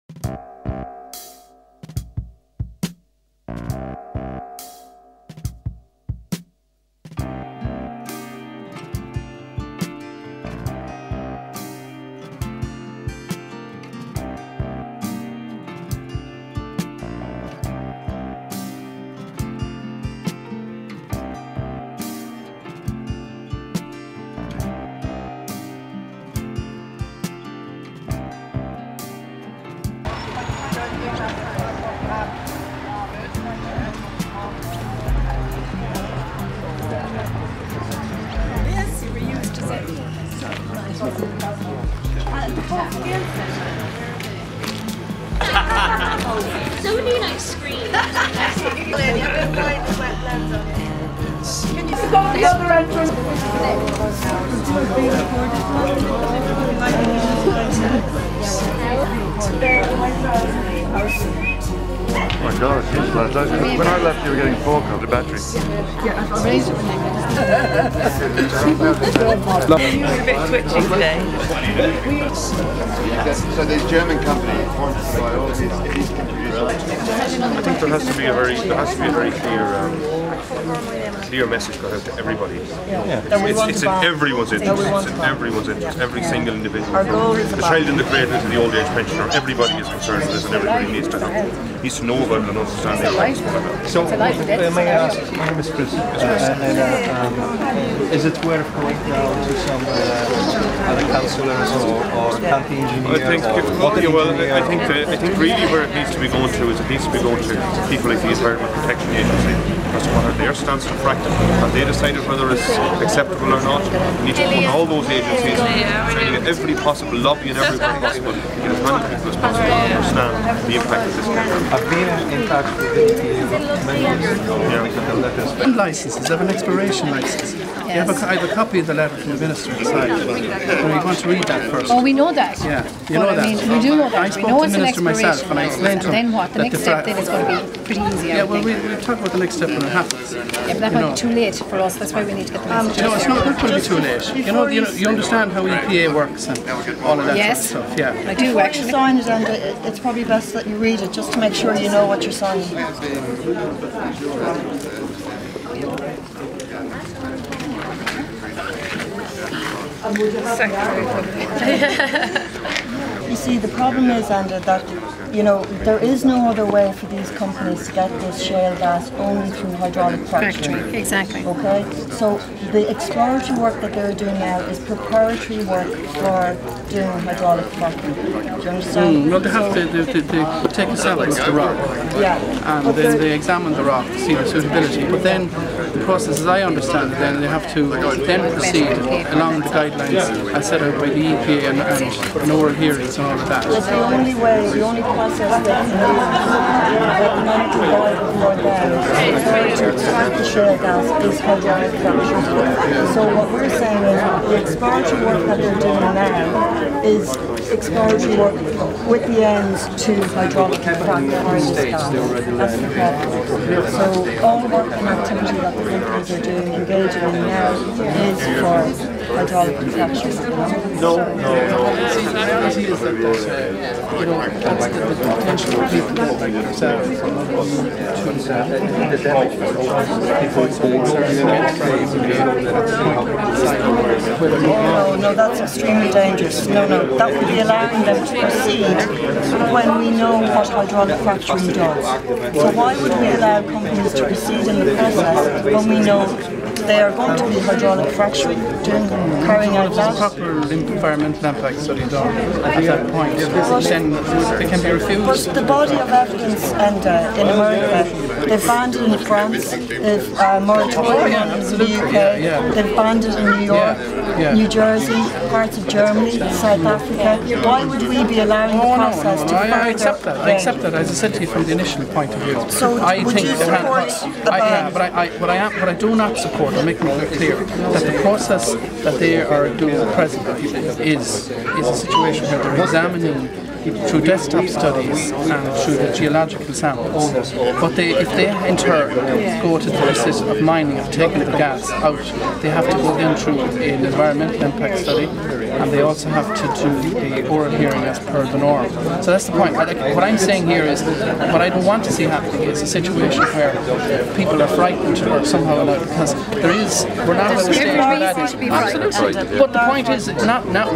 So many nice screens. Can you go to the other entrance? Oh my God, it's useless. When I left, you were getting 4 of the battery. Yeah, I've raised it when You're a bit twitchy today. So this German company wants to buy all these computers. I think there has to be a very clear message got out to everybody. It's in everyone's interest. It's in everyone's interest. Every single individual. The child in the cradle to the old age pensioner. Everybody is concerned with this, and everybody needs to know about it and understand it. So, may I ask, Ms. Chris, is it worth going down to some other councillors or county engineers? I think really where it needs to be going to is it needs to be going to people like the Environment Protection Agency. Because what are their stance on fracking? Have they decided whether it's acceptable or not? We need to put all those agencies trying to get every possible lobby and everybody possible to get as many people as possible to understand the impact of this can have. I've been in touch with the licenses, they have an expiration license. I have a copy of the letter from the minister inside. You want to read that first? Oh, we know that. Yeah, you know that. I mean, we do know that. I spoke to the minister myself and I explained to him. Then what? The next step then is going to be pretty easy. Yeah, well, we'll talk about the next step when it happens. Yeah, but that might be too late for us. That's why we need to get the message. No, it's not going to be too late. You understand how EPA works and all of that sort of stuff. Yeah, I do actually. You sign it, and it's probably best that you read it just to make sure you know what you're signing. You see, the problem is, Andrew, that there is no other way for these companies to get this shale gas only through hydraulic fracturing. Exactly. Okay, so the exploratory work that they're doing now is preparatory work for doing hydraulic fracking. Do you understand? Well, they have to take a sample of the rock, and then they examine the rock to see the suitability. But then the process, as I understand it, then they have to then proceed along the guidelines as set out by the EPA and oral hearings and all of that. But the only process that can be economically viable for them to extract the shale gas is hydraulic fracturing. So what we're saying is the exploratory work that they're doing now is exploratory work with the ends to hydraulically frack the gas. That's the problem. So all the work and activity that the companies are doing, engaging in now, is for hydraulic fracturing. No. The reality is that there's, that's the potential for people like yourself No, that's extremely dangerous. No, that would be allowing them to proceed when we know what hydraulic fracturing does. So why would we allow companies to proceed in the process when we know they are going to be hydraulic fracturing, carrying out that? Proper environmental impact study done at that point, then they can be refused. But the body of evidence in America, they've banned it in France, they've moratorium in the UK, they've banned it in New York, New Jersey, parts of Germany, South Africa. Why would we be allowing the process to further? I accept that. I accept that, as I said to you from the initial point of view. So I would think you support the ban? But I do not support, I'm making it clear, that the process that they are doing at present is a situation where they're examining through desktop studies and through the geological samples. But if they in turn go to the process of mining, of taking the gas out, they have to go then through an environmental impact study, and they also have to do the oral hearing as per the norm. So that's the point. What I'm saying here is, what I don't want to see happening is a situation where people are frightened or somehow allowed, because we're not at a stage where that is. Absolutely. But the point is, not now.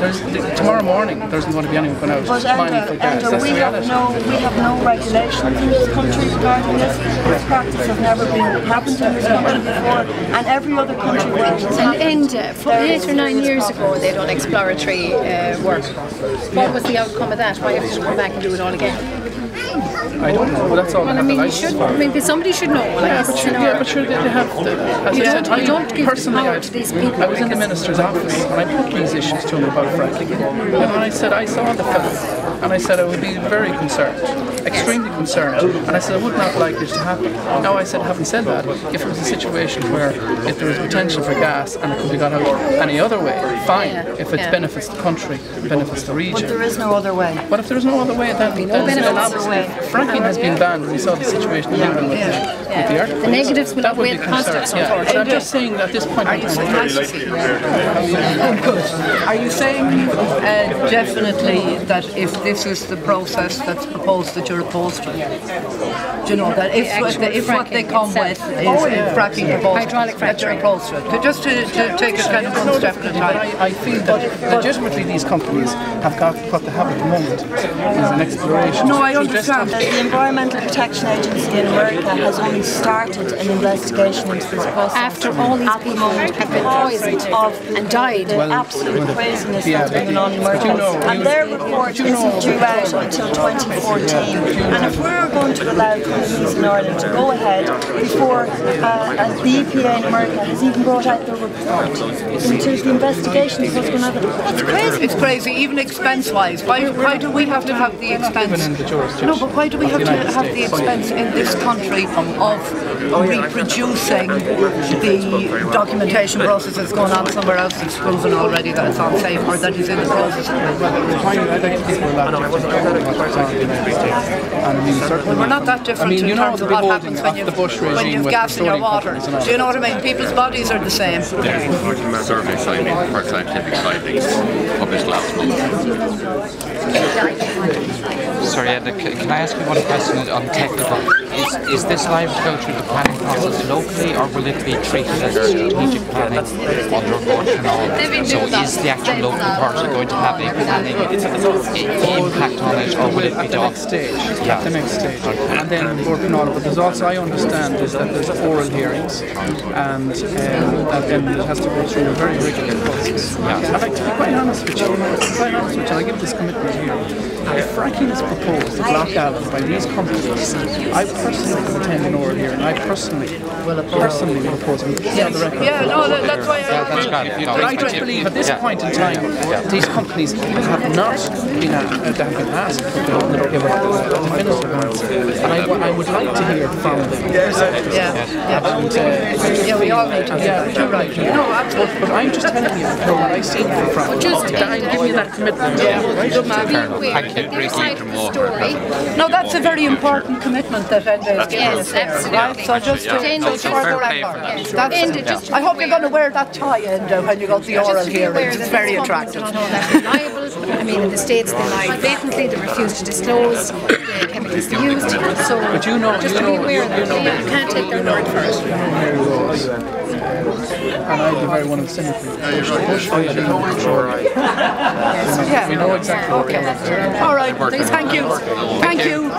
Tomorrow morning, there isn't going to be anyone going out mining for gas. That's the reality. We have no regulations in this country regarding this. This practice has never happened in this country before, and every other country where it's happened. And 8 or 9 years ago, they done exploratory work. What was the outcome of that? Why have to come back and do it all again? I don't know. Well, that's all. Well, I mean, somebody should know. Yeah, but sure, they have. As I said, you don't give the power to these people. I was in the minister's office and I put these issues to him about fracking, and I said I saw the film, and I said I would be very concerned, extremely concerned, and I said I would not like this to happen. Now I said, having said that, if it was a situation where if there was potential for gas and it could be got out any other way, fine. If it benefits the country, benefits the region. But there is no other way. But if there is no other way, then fracking has been banned. We saw the situation in England with the earthquake. The negatives will outweigh the positives, unfortunately. I'm just saying that at this point in time. Are you saying definitely that if this is the process that's proposed, that you're opposed to it? Do you know that if what they come with is fracking proposal, that you're opposed to it? Just to take it kind of one step at a time. I feel that legitimately these companies have got what they have at the moment is an exploration. No, I understand. The Environmental Protection Agency in America has only started an investigation into this process. After all these people have been poisoned and died. The absolute craziness that's going on in America. And their report isn't due out until 2014. And if we're going to allow companies in Ireland to go ahead before the EPA in America has even brought out their report into the investigation of what's going on, it's crazy. It's crazy, even expense-wise. Why do we have to have the expense? No, but why do we have to have the expense in this country of reproducing the documentation process that's going on somewhere else that's proven already that it's unsafe or that is in the process? We're not that different in terms of what happens when you've gas in your water. Do you know what I mean? People's bodies are the same. Survey signing for scientific findings published last month. Sorry, Ed, can I ask you one question on technical? Is this liable to go through the planning process locally, or will it be treated as strategic planning under board canal? So is the actual local authority going to have a planning impact on it, or will it be done? The next stage. And then board canal. But there's also, I understand, is that there's oral hearings, and that then it has to go through a very rigorous process. I'd like to be quite honest with you. I give this commitment here. If fracking is proposed at Loch Allen by these companies, I personally will attend an oral hearing. I personally will oppose it. Yeah, no, that's why I just believe at this point in time, these companies have not been asked for the definitive answer. And I would like to hear from them. We all need to hear. You're right. No, absolutely. But I'm just telling you what I see from. I'm giving you that commitment. No, that's a very important commitment that Enda is giving us there, right? So just for the record, I hope you're going to wear that tie, Enda, when you go to the oral hearings. It's very attractive. I mean, in the States they lie blatantly, they refuse to disclose the chemicals they used. So but you just to be aware that you can't take their word for it. And I'd be very one of the cynical. We know exactly what we're doing. All right, thank you. Thank you.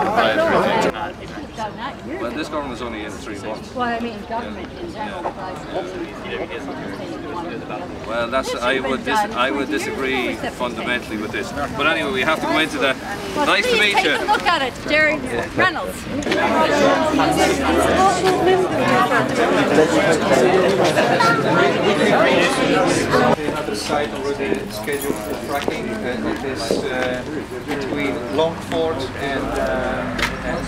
Well, this government was only in 3 months. Well, I mean, government in general. Well, I would disagree fundamentally with this. But anyway, we have to go into that. Nice to meet you. Take a look at it, Jerry Reynolds. They have a site already scheduled for fracking. It is between Longford and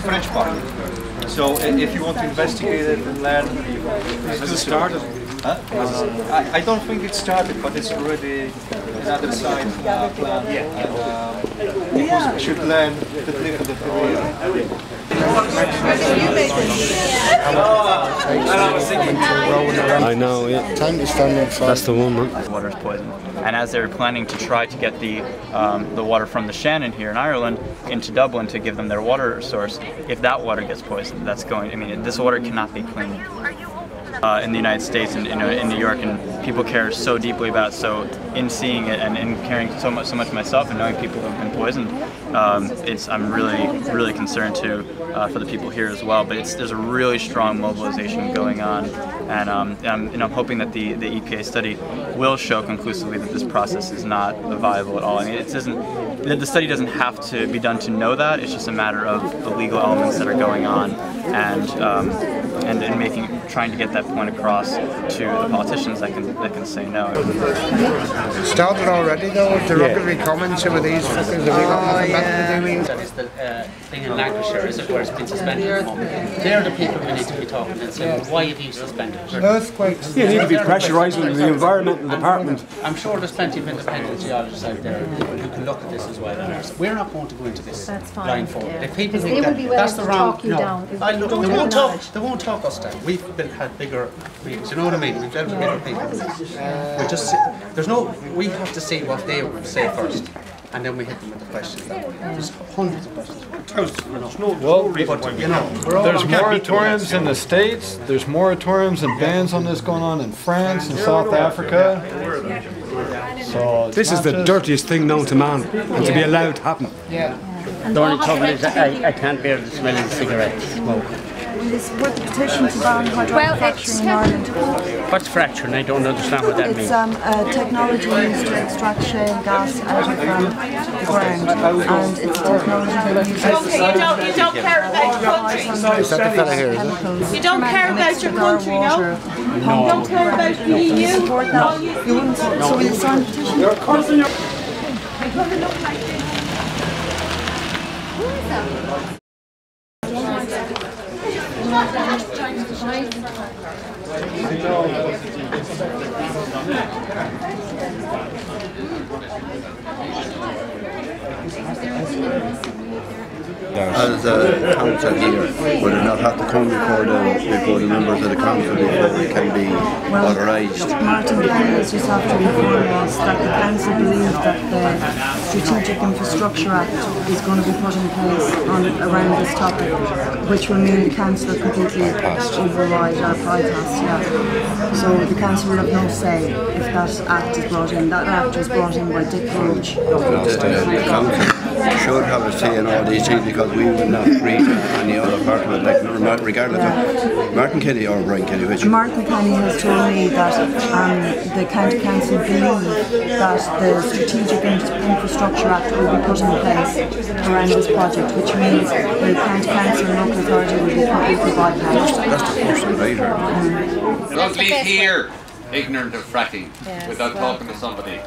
French Park. So if you want to investigate it and learn, has it started? I don't think it started, but it's already another side plan. We should learn the theory. I know, yeah. Time to stand in front. That's the one, man. The water is poisoned. And as they were planning to try to get the water from the Shannon here in Ireland into Dublin to give them their water source, if that water gets poisoned, that's going, I mean, this water cannot be clean. In the United States and in New York, and people care so deeply about it. So in seeing it and in caring so much myself and knowing people who have been poisoned, I'm really concerned too for the people here as well. But there's a really strong mobilization going on, and I'm hoping that the EPA study will show conclusively that this process is not viable at all. I mean, the study doesn't have to be done to know that. It's just a matter of the legal elements that are going on, and trying to get that point across to the politicians that can say no. Started already though, derogatory comments over these fuckers. Have you got nothing better to do? That is the thing in Lancashire, is it, where it's been suspended at the moment. They're the people we need to be talking and saying, why have you suspended it? Earthquakes. You need to be pressurising the environmental department. I'm sure there's plenty of independent geologists out there who can look at this as well. We're not going to go into this blindfold. If people think that's the wrong, they won't talk us down. We've had bigger meetings, you know what I mean? We've dealt with bigger people. We have to see what they say first, and then we hit them with the questions. There's hundreds of questions. There's moratoriums in the States, there's moratoriums and bans on this going on in France and South Africa. So this is the dirtiest thing known to man, and to be allowed to happen. Yeah. The only trouble is I can't bear the smell of cigarette smoke. Is what the petition to ban hydraulic fracturing in Ireland? What's fracturing? I don't understand what that means. It's a technology used to extract shale gas out of the ground, and it's a technology that uses... Okay, you don't care about your country. Is that the fella here, is it? You don't care about your country, no? You don't care about the EU? You support that? You wouldn't, so will you sign the petition? You're causing your... It's going to look like this. Who is that? As a council here, would it not have to come before the members of the council before it can be authorised? Martin Kenny's just after reform was that the council believed that the Strategic Infrastructure Act is going to be put in place around this topic, which will mean the council will completely override our bypass. So the council will have no say if that act is brought in. That act was brought in by Dick Roach. The council should have a say in all these things, because we will not agree to any other part of it, like regardless of Martin Kenny or Brian Kenny. Martin Kenny has told me that the County Council believe that the Strategic Infrastructure Act will be put in place around this project, which means the County Council and local authority will be completely bypassed. That's the first thing I heard. Don't leave here ignorant of fracking without talking to somebody.